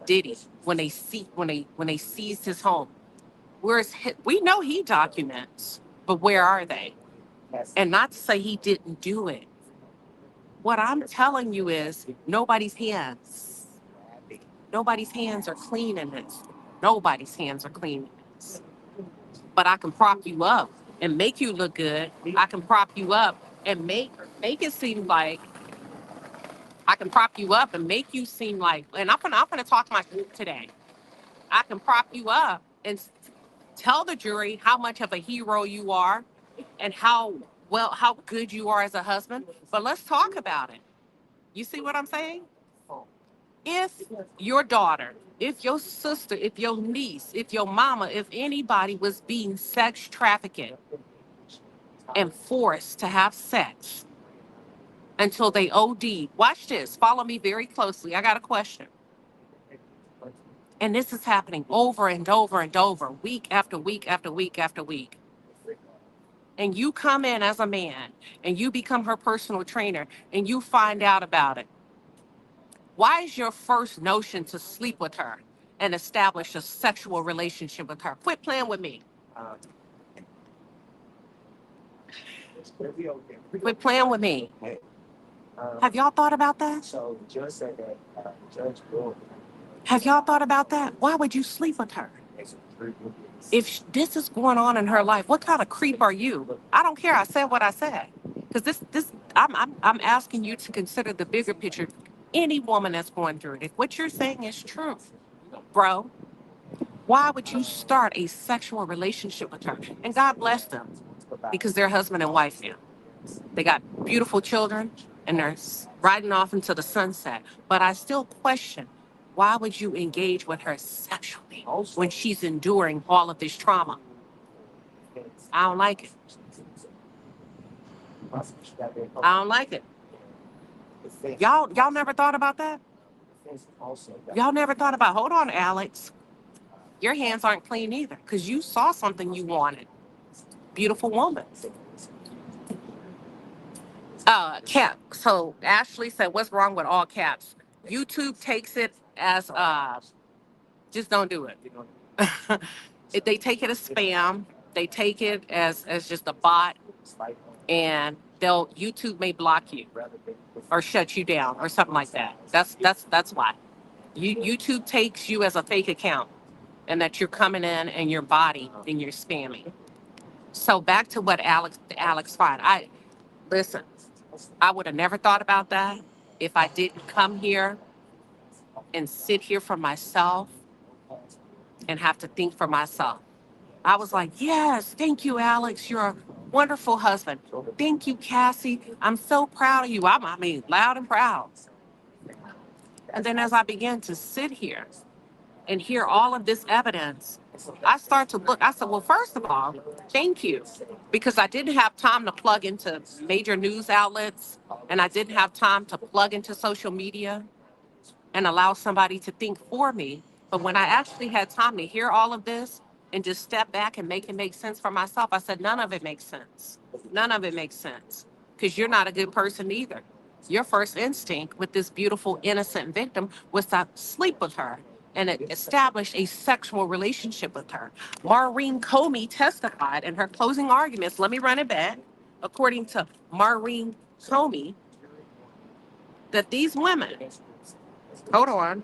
Diddy when they seized his home? We know he documents, but where are they? And not to say he didn't do it. What I'm telling you is nobody's hands are clean in this. Nobody's hands are clean in this. But I can prop you up and make you look good. I can prop you up and make it seem like I can prop you up and make you seem like, and I'm gonna talk to my group today. I can prop you up and tell the jury how much of a hero you are and how good you are as a husband. But let's talk about it. You see what I'm saying? If your daughter, if your sister, if your niece, if your mama, if anybody was being sex trafficked and forced to have sex until they OD, watch this, follow me very closely. I got a question. And this is happening over and over and over, week after week after week after week. And you come in as a man and you become her personal trainer and you find out about it. Why is your first notion to sleep with her and establish a sexual relationship with her? Quit playing with me. Quit playing with me. Have y'all thought about that? So the judge said that Judge Juror. Have y'all thought about that? Why would you sleep with her? If this is going on in her life, what kind of creep are you? I don't care. I said what I said. Because I'm asking you to consider the bigger picture. Any woman that's going through it, if what you're saying is true, bro, why would you start a sexual relationship with her? And God bless them, because they're husband and wife now. They got beautiful children, and they're riding off into the sunset. But I still question, why would you engage with her sexually when she's enduring all of this trauma? I don't like it. I don't like it. Y'all never thought about that? Y'all never thought about, hold on, Alex. Your hands aren't clean either, because you saw something you wanted. Beautiful woman. Cap. So Ashley said, what's wrong with all caps? YouTube takes it as just don't do it. They take it as spam. They take it as just a bot, and YouTube may block you or shut you down or something like that. That's why. YouTube takes you as a fake account, and that you're coming in and your body and you're spamming. So back to what Alex find. Listen. I would have never thought about that if I didn't come here and sit here for myself and have to think for myself. I was like, yes, thank you, Alex. You're a wonderful husband. Thank you, Cassie. I'm so proud of you. I mean, loud and proud. And then as I began to sit here and hear all of this evidence, I start to look. I said, well, first of all, thank you. Because I didn't have time to plug into major news outlets, and I didn't have time to plug into social media and allow somebody to think for me. But when I actually had time to hear all of this and just step back and make it make sense for myself, I said, none of it makes sense. None of it makes sense. Because you're not a good person either. Your first instinct with this beautiful, innocent victim was to sleep with her and establish a sexual relationship with her. Maureen Comey testified in her closing arguments. Let me run it back. According to Maureen Comey, that these women, hold on,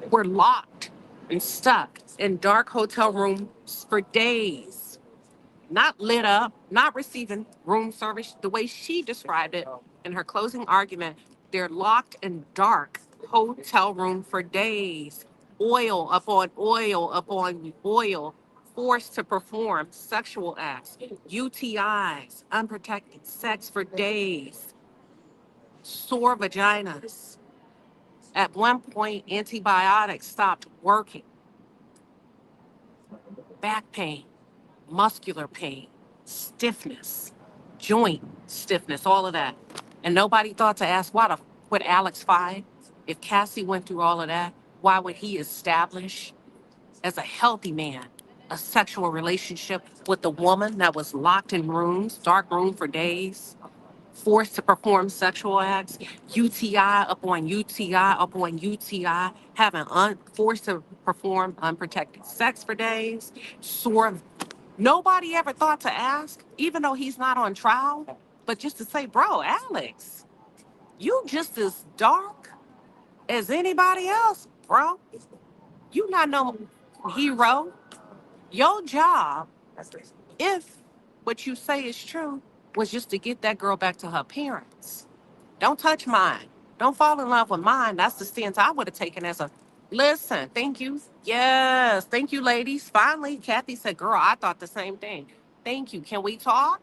were locked and stuck in dark hotel rooms for days, not lit up, not receiving room service. The way she described it in her closing argument, they're locked in dark hotel room for days, oil upon oil upon oil, forced to perform sexual acts, UTIs, unprotected sex for days, sore vaginas. At one point, antibiotics stopped working. Back pain, muscular pain, stiffness, joint stiffness, all of that. And nobody thought to ask, why would Alex find? If Cassie went through all of that, why would he establish, as a healthy man, a sexual relationship with a woman that was locked in rooms, dark room for days, forced to perform sexual acts, UTI upon UTI upon UTI, forced to perform unprotected sex for days, sore. Nobody ever thought to ask, even though he's not on trial, but just to say, bro, Alex, you just as dark as anybody else, bro. You not no hero. Your job, if what you say is true, was just to get that girl back to her parents. Don't touch mine. Don't fall in love with mine. That's the stance I would have taken as a, listen, thank you. Yes, thank you, ladies. Finally, Kathy said, girl, I thought the same thing. Thank you. Can we talk?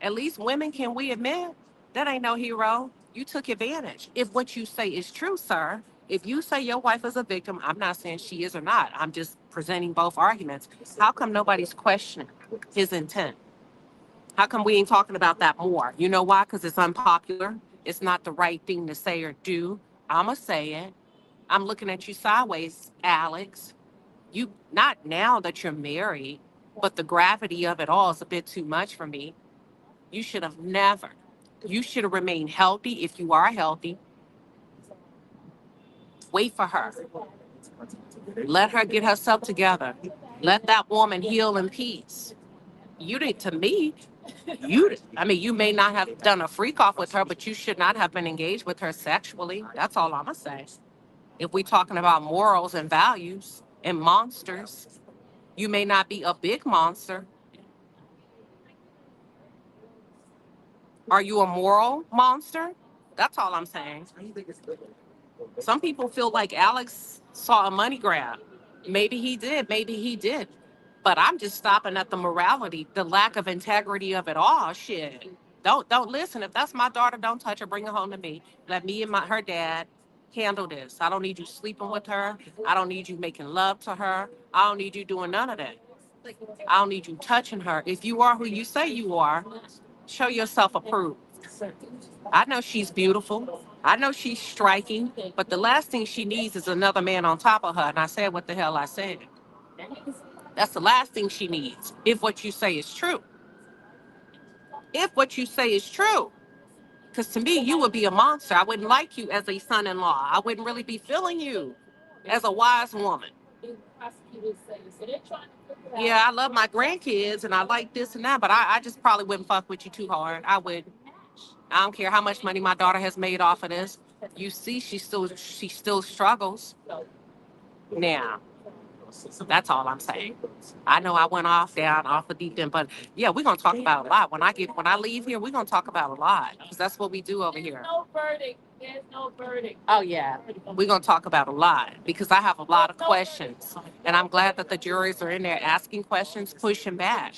At least women, can we admit that ain't no hero? You took advantage. If what you say is true, sir, if you say your wife is a victim, I'm not saying she is or not. I'm just presenting both arguments. How come nobody's questioning his intent? How come we ain't talking about that more? You know why? Because it's unpopular. It's not the right thing to say or do. I'ma say it. I'm looking at you sideways, Alex. You, not now that you're married, but the gravity of it all is a bit too much for me. You should have never. You should have remained healthy if you are healthy. Wait for her. Let her get herself together. Let that woman heal in peace. You didn't, to me, I mean, you may not have done a freak off with her, but you should not have been engaged with her sexually. That's all I'm gonna say. If we're talking about morals and values and monsters, you may not be a big monster. Are you a moral monster? That's all I'm saying. Some people feel like Alex saw a money grab. Maybe he did, maybe he did. But I'm just stopping at the morality, the lack of integrity of it all. Shit. Don't listen. If that's my daughter, don't touch her. Bring her home to me. Let me and her dad handle this. I don't need you sleeping with her. I don't need you making love to her. I don't need you doing none of that. I don't need you touching her. If you are who you say you are, show yourself approved. I know she's beautiful. I know she's striking, but the last thing she needs is another man on top of her. And I said what the hell I said. That's the last thing she needs, if what you say is true. If what you say is true. Because to me, you would be a monster. I wouldn't like you as a son-in-law. I wouldn't really be feeling you as a wise woman. Yeah, I love my grandkids and I like this and that, but I just probably wouldn't fuck with you too hard. I would. I don't care how much money my daughter has made off of this. You see, she still struggles. Now, that's all I'm saying. I know I went off the deep end, but yeah, we're gonna talk about a lot. When I leave here, we're gonna talk about a lot because that's what we do over here. No verdict. There's no verdict. Oh yeah, we're gonna talk about a lot because I have a lot of questions, and I'm glad that the juries are in there asking questions, pushing back.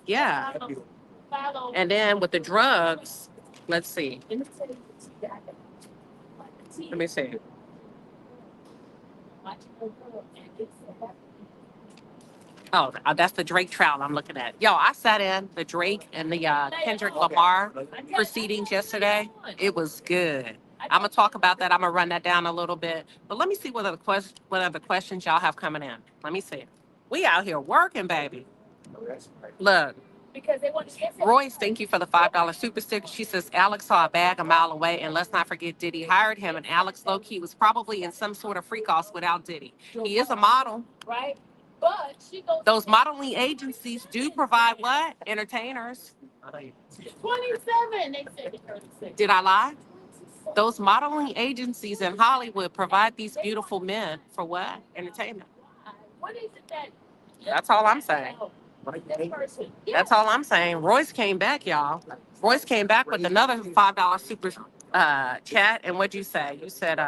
Yeah, and then with the drugs, let's see. Let me see. Oh, that's the Drake trial I'm looking at. Yo, I sat in the Drake and the Kendrick Lamar proceedings yesterday. It was good. I'm gonna talk about that. I'm gonna run that down a little bit. But let me see what other questions y'all have coming in. Let me see. We out here working, baby. Look. Royce, thank you for the $5 super sticker. She says Alex saw a bag a mile away, and let's not forget Diddy hired him, and Alex low-key was probably in some sort of freak off without Diddy. He is a model. Right. But those modeling agencies do provide what? Entertainers. 27. They said 36. Did I lie? Those modeling agencies in Hollywood provide these beautiful men for what? Entertainment. What is it that? That's all I'm saying. That's all I'm saying. Royce came back, y'all. Royce came back with another $5 super chat. And what'd you say? You said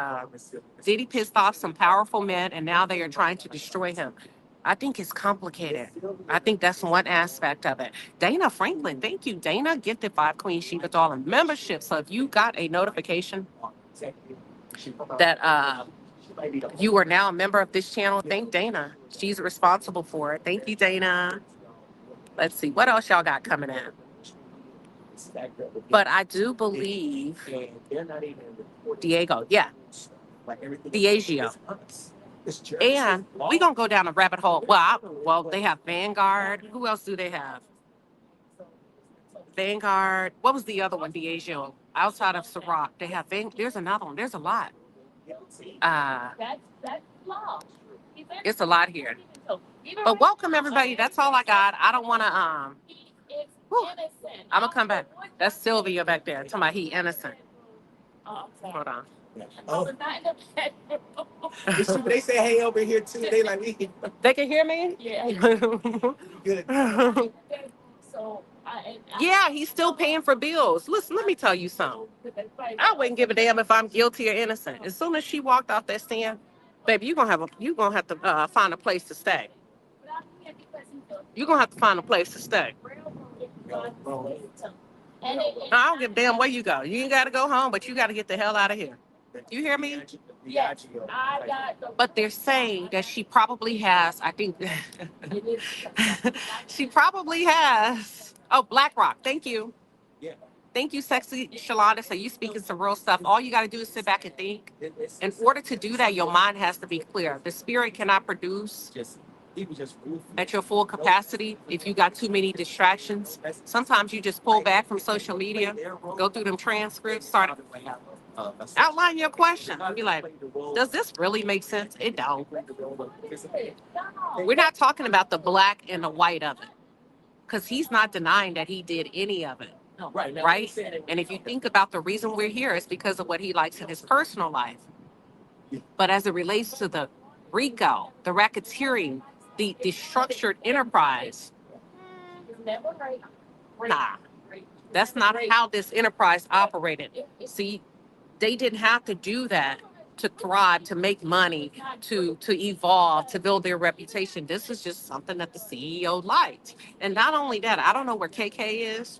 Diddy pissed off some powerful men, and now they are trying to destroy him. I think it's complicated. I think that's one aspect of it. Dana Franklin, thank you. Dana gifted 5 Queen Sheba Dollar membership. So if you got a notification that you are now a member of this channel, thank Dana. She's responsible for it. Thank you, Dana. Let's see. What else y'all got coming in? But I do believe Diego. Yeah. Diageo. And we're going to go down a rabbit hole. Well, they have Vanguard. Who else do they have? Vanguard. What was the other one, Diageo? Outside of Ciroc. They have there's another one. There's a lot. It's a lot here. But welcome, everybody. That's all I got. I don't want to, I'm going to come back. That's Sylvia back there. Talking about he innocent. Hold on. Oh. They say hey over here too. They like me. They can hear me? Yeah. Good. Yeah, he's still paying for bills. Listen, let me tell you something. I wouldn't give a damn if I'm guilty or innocent. As soon as she walked off that stand, baby, you're gonna have to find a place to stay. You're gonna have to find a place to stay. I don't give a damn where you go. You ain't gotta go home, but you gotta get the hell out of here. You hear me? Yes. But they're saying that she probably has, I think, she probably has, oh, BlackRock, thank you. Thank you, Sexy Shalonda. So you speaking some real stuff. All you got to do is sit back and think. In order to do that, your mind has to be clear. The spirit cannot produce at your full capacity if you got too many distractions. Sometimes you just pull back from social media, go through them transcripts, start outline your question. Be like, does this really make sense? It don't. We're not talking about the black and the white of it, because he's not denying that he did any of it. Right? And if you think about the reason we're here, it's because of what he likes in his personal life. But as it relates to the RICO, the racketeering, the structured enterprise, nah, that's not how this enterprise operated. See, they didn't have to do that to thrive, to make money, to evolve, to build their reputation. This is just something that the CEO liked. And not only that, I don't know where KK is,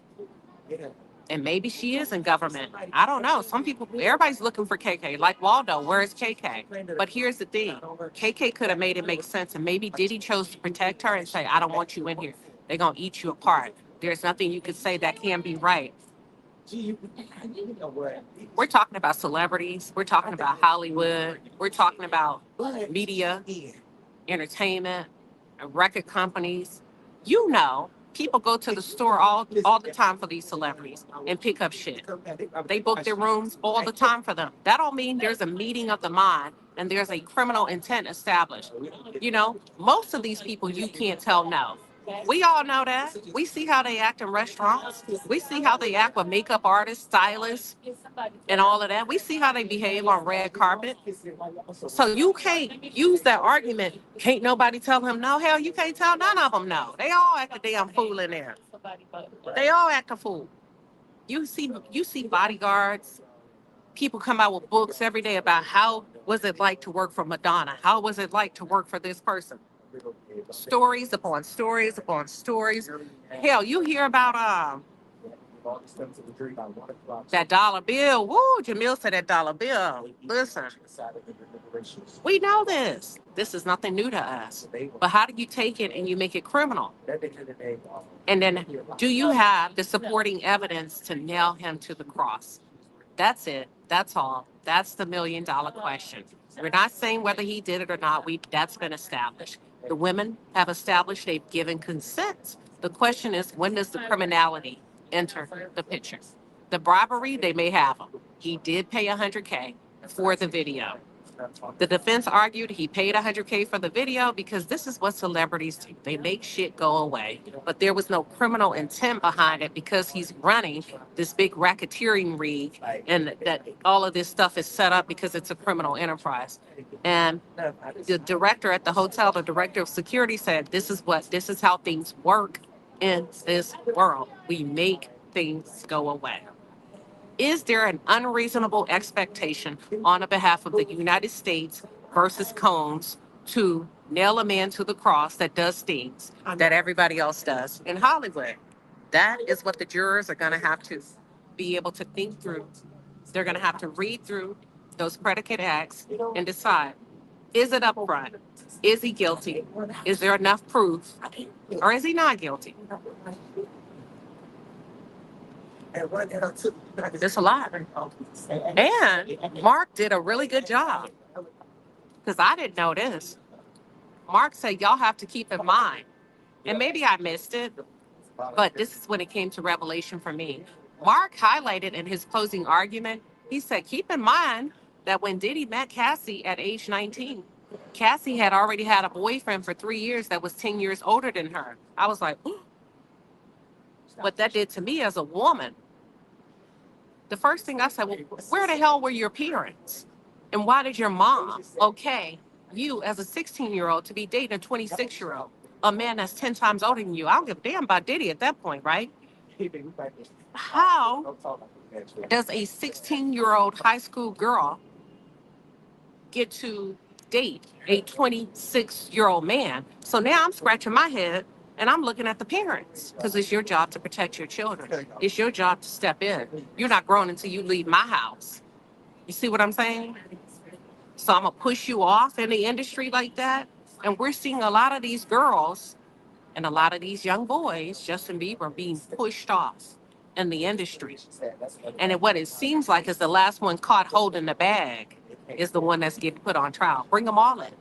and maybe she is in government. I don't know. Some people, everybody's looking for KK. Like Waldo, where is KK? But here's the thing: KK could have made it make sense, and maybe Diddy chose to protect her and say, "I don't want you in here. They're gonna eat you apart. There's nothing you could say that can be right." We're talking about celebrities. We're talking about Hollywood. We're talking about media, entertainment, record companies. You know, people go to the store all the time for these celebrities and pick up shit. They book their rooms all the time for them. That don't mean there's a meeting of the mind and there's a criminal intent established. You know, most of these people you can't tell no. We all know that. We see how they act in restaurants. We see how they act with makeup artists, stylists, and all of that. We see how they behave on red carpet. So you can't use that argument. Can't nobody tell him no? Hell, you can't tell none of them no. They all act a damn fool in there. They all act a fool. You see bodyguards. People come out with books every day about how was it like to work for Madonna? How was it like to work for this person? Stories upon stories upon stories. Hell, you hear about that dollar bill. Woo, Jamil said that dollar bill. Listen, we know this. This is nothing new to us. But how do you take it and you make it criminal? And then do you have the supporting evidence to nail him to the cross? That's it. That's all. That's the $1 million question. We're not saying whether he did it or not. That's been established. The women have established they've given consent. The question is, when does the criminality enter the picture? The bribery, they may have him. He did pay $100K for the video. The defense argued he paid $100K for the video because this is what celebrities do. They make shit go away. But there was no criminal intent behind it because he's running this big racketeering ring, and that all of this stuff is set up because it's a criminal enterprise. And the director at the hotel, the director of security said, this is how things work in this world. We make things go away. Is there an unreasonable expectation on the behalf of the United States versus Combs to nail a man to the cross that does things that everybody else does in Hollywood? That is what the jurors are going to have to be able to think through. They're going to have to read through those predicate acts and decide, is it up front? Is he guilty? Is there enough proof? Or is he not guilty? There's a lot. And Mark did a really good job because I didn't know this. Mark said, y'all have to keep in mind, and maybe I missed it, but this is when it came to revelation for me. Mark highlighted in his closing argument, he said, keep in mind that when Diddy met Cassie at age 19, Cassie had already had a boyfriend for 3 years that was 10 years older than her. I was like, ooh. What that did to me as a woman. The first thing I said, well, where the hell were your parents? And why did your mom okay you as a 16-year-old to be dating a 26-year-old, a man that's 10 times older than you? I don't give a damn about Diddy at that point, right? How does a 16-year-old high school girl get to date a 26-year-old man? So now I'm scratching my head and I'm looking at the parents because it's your job to protect your children. It's your job to step in. You're not grown until you leave my house. You see what I'm saying? So I'm going to push you off in the industry like that. And we're seeing a lot of these girls and a lot of these young boys, Justin Bieber, being pushed off in the industry. And what it seems like is the last one caught holding the bag is the one that's getting put on trial. Bring them all in.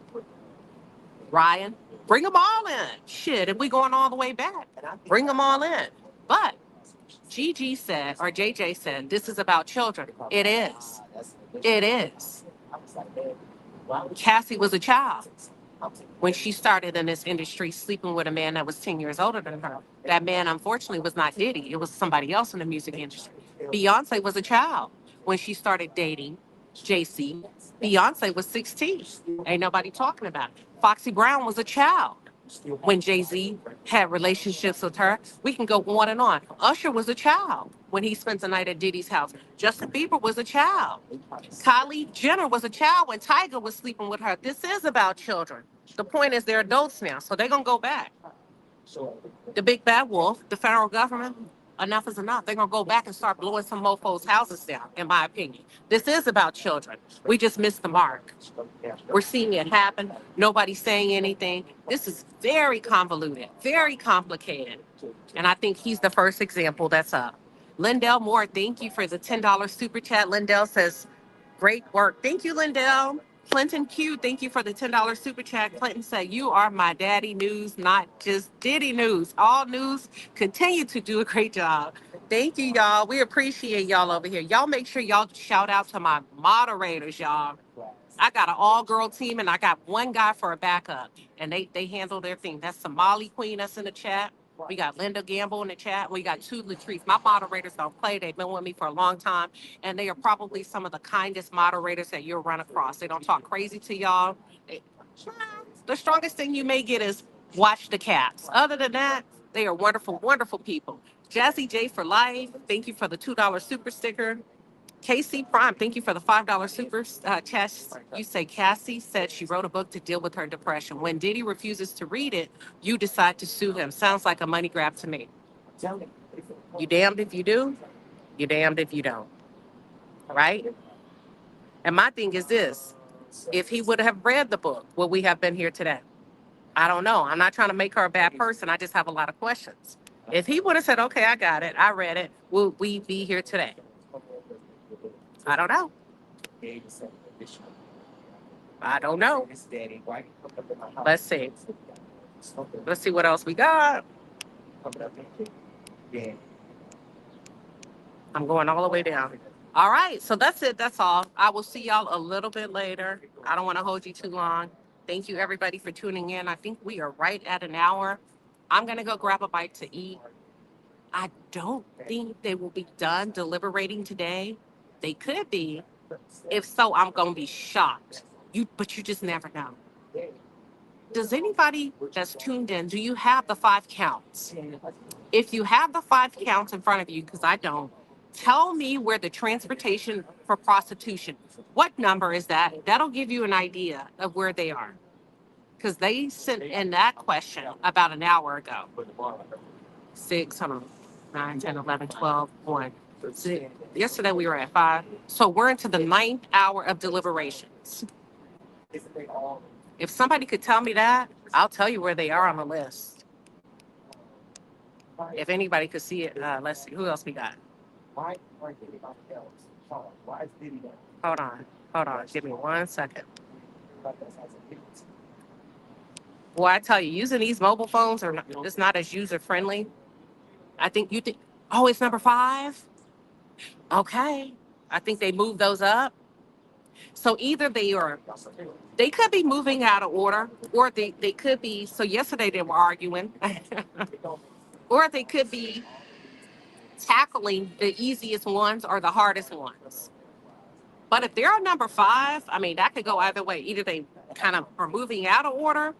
Ryan, bring them all in. Shit, if we going all the way back, bring them all in. But Gigi said, or JJ said, this is about children. It is. It is. Cassie was a child when she started in this industry, sleeping with a man that was 10 years older than her. That man, unfortunately, was not Diddy. It was somebody else in the music industry. Beyonce was a child when she started dating JC Beyonce was 16. Ain't nobody talking about it. Foxy Brown was a child when Jay-Z had relationships with her. We can go on and on. Usher was a child when he spent the night at Diddy's house. Justin Bieber was a child. Kylie Jenner was a child when Tiger was sleeping with her. This is about children. The point is they're adults now, so they're going to go back. The big bad wolf, the federal government, enough is enough. They're going to go back and start blowing some mofos' houses down, in my opinion. This is about children. We just missed the mark. We're seeing it happen. Nobody's saying anything. This is very convoluted, very complicated. And I think he's the first example that's up. Lindell Moore, thank you for the $10 super chat. Lindell says, great work. Thank you, Lindell. Clinton Q, thank you for the $10 super chat. Clinton said, you are my daddy news, not just Diddy news. All news continue to do a great job. Thank you, y'all. We appreciate y'all over here. Y'all make sure y'all shout out to my moderators, y'all. I got an all-girl team, and I got one guy for a backup, and they handle their thing. That's Somali Queen that's in the chat. We got Linda Gamble in the chat. We got two Latrice. My moderators don't play. They've been with me for a long time, and they are probably some of the kindest moderators that you'll run across. They don't talk crazy to y'all. The strongest thing you may get is watch the cats. Other than that, they are wonderful, wonderful people. Jazzy J for life. Thank you for the $2 super sticker. KC Prime, thank you for the $5 super chat. You say Cassie said she wrote a book to deal with her depression. When Diddy refuses to read it, you decide to sue him. Sounds like a money grab to me. You damned if you do, you damned if you don't. Right? And my thing is this. If he would have read the book, would we have been here today? I don't know. I'm not trying to make her a bad person. I just have a lot of questions. If he would have said, okay, I got it, I read it, would we be here today? I don't know. I don't know. Let's see. Let's see what else we got. I'm going all the way down. All right, so that's it. That's all. I will see y'all a little bit later. I don't want to hold you too long. Thank you, everybody, for tuning in. I think we are right at an hour. I'm going to go grab a bite to eat. I don't think they will be done deliberating today. They could be. If so, I'm going to be shocked. But you just never know. Does anybody that's tuned in, do you have the 5 counts? If you have the 5 counts in front of you, because I don't, tell me where the transportation for prostitution, what number is that? That'll give you an idea of where they are. Because they sent in that question about an hour ago. 6, hold on, 9, 10, 11, 12, 1. 6. Yesterday we were at 5. So we're into the 9th hour of deliberations. If somebody could tell me that, I'll tell you where they are on the list. If anybody could see it, let's see. Who else we got? Hold on. Hold on. Give me 1 second. Well, I tell you, using these mobile phones it's not as user friendly. I think you think, oh, it's number 5? Okay. I think they moved those up. So either they could be moving out of order, or they could be, so yesterday they were arguing, or they could be tackling the easiest ones or the hardest ones. But if they're on number 5, I mean, that could go either way. Either they kind of are moving out of order,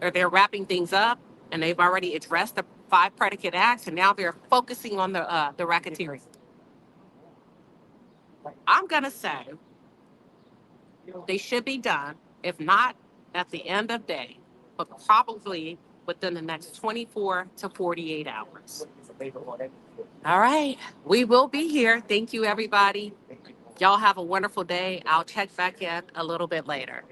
or they're wrapping things up, and they've already addressed the 5 predicate acts, and now they're focusing on the racketeering. I'm going to say they should be done, if not at the end of day, but probably within the next 24 to 48 hours. All right, we will be here. Thank you, everybody. Y'all have a wonderful day. I'll check back in a little bit later.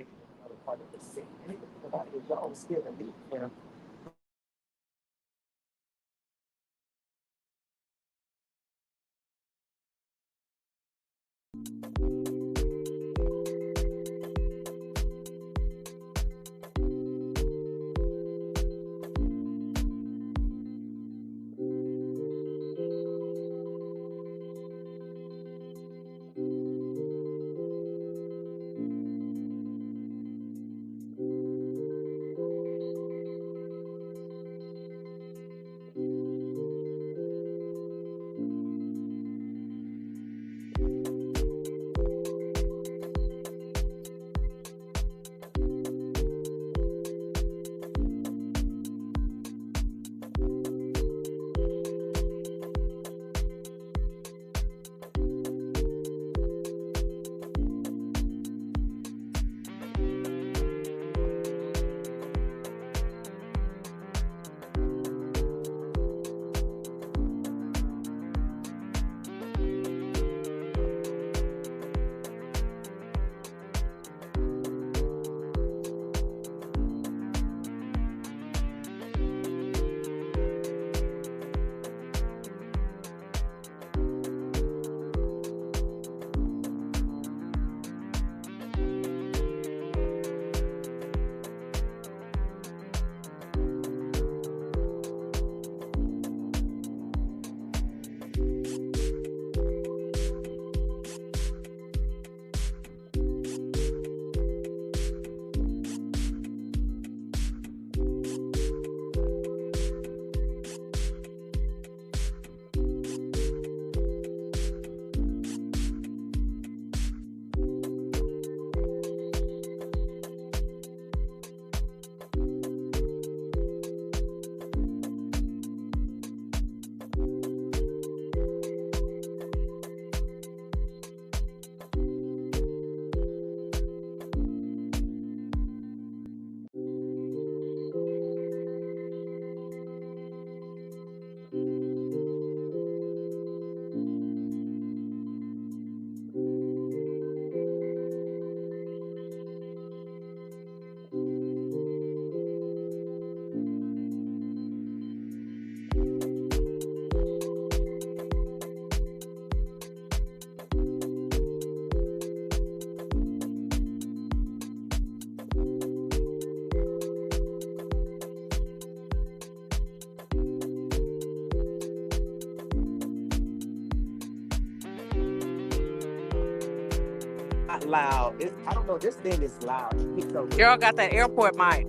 not loud. I don't know. This thing is loud. It's so Girl got that airport mic.